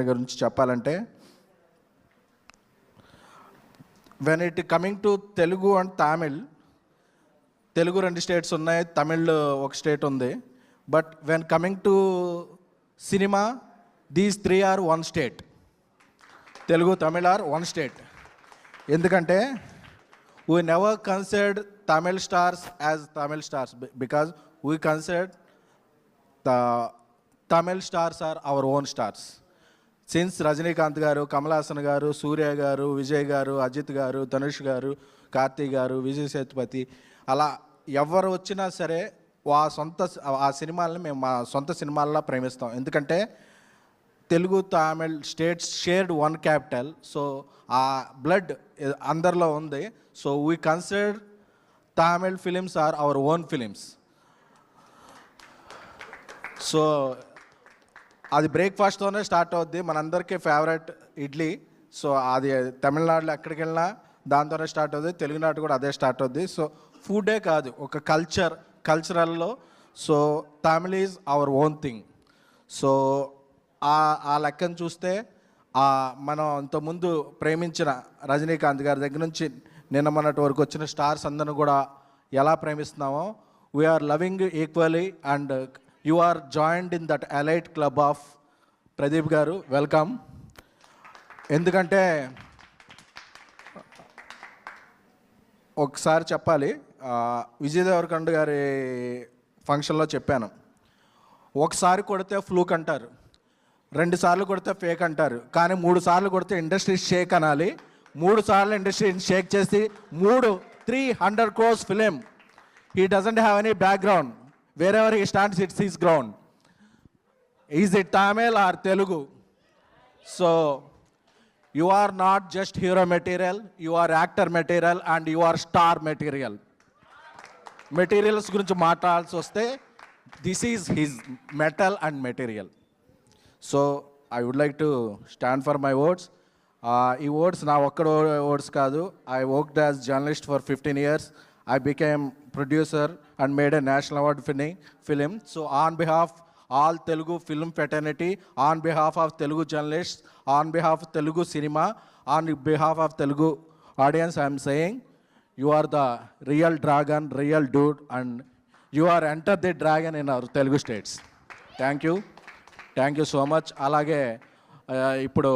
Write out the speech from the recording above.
గురించి చెప్పాలంటే when it coming to Telugu and Tamil, Telugu 2 states ఉన్నాయి, తమిళ్ ఒక స్టేట్ ఉంది. But when coming to cinema, these 3 are 1 state. Telugu Tamil are 1 state. ఎందుకంటే we never considered Tamil stars as Tamil stars because we considered the Tamil stars are our own stars. Since Rajinikanth garu, Kamal Haasan garu, Surya garu, Vijay garu, Ajit garu, Dhanush garu, Karthi garu, Vijay Sethupathi, ala ఎవరు వచ్చినా సరే ఆ సినిమాలని మేము మా సొంత సినిమాల్లో ప్రేమిస్తాం. ఎందుకంటే Telugu Tamil states shared 1 capital. So ఆ బ్లడ్ అందరిలో ఉంది. So we consider Tamil films are our own films. So అది బ్రేక్ఫాస్ట్తోనే స్టార్ట్ అవుద్ది. మనందరికీ ఫేవరెట్ ఇడ్లీ. సో అది తమిళనాడులో ఎక్కడికి వెళ్ళినా దాంతోనే స్టార్ట్ అవుద్ది. తెలుగునాడు కూడా అదే స్టార్ట్ అవుద్ది. సో ఫుడే కాదు, ఒక కల్చరల్లో so Tamil is our own thing. So ఆ లెక్కను చూస్తే మనం ఇంతకుముందు ప్రేమించిన రజనీకాంత్ గారి దగ్గర నుంచి నిన్న మొన్నటి వరకు వచ్చిన స్టార్స్ అందరిని కూడా ఎలా ప్రేమిస్తున్నామో we are loving equally. And you are joined in that elite club of Pradeep garu. Welcome. ఎందుకంటే ఒకసారి చెప్పాలి, విజయ్ దేవరకొండ గారి ఫంక్షన్లో చెప్పాను, ఒకసారి కొడితే ఫ్లూక్ అంటారు, 2 సార్లు కొడితే ఫేక్ అంటారు, కానీ 3 సార్లు కొడితే ఇండస్ట్రీ షేక్ అనాలి. 3 సార్లు ఇండస్ట్రీ షేక్ చేసి 300 crores ఫిలిం. He doesn't have any background. Wherever he stands it's his ground. Is it Tamil or Telugu? So you are not just hero material, you are actor material and you are star material. Materials గురించి మాట్లాడాల్సి వస్తే this is his metal and material. So I would like to stand for my words. ఈ words నా ఒక్కడ words కాదు. I worked as journalist for 15 years. I became producer and made a national award winning film. So on behalf all Telugu film fraternity, on behalf of Telugu journalists, on behalf of Telugu cinema, on behalf of Telugu audience, I am saying you are the real dragon, real dude, and you are enter the dragon in our Telugu states. Thank you so much. అలాగే ఇప్పుడు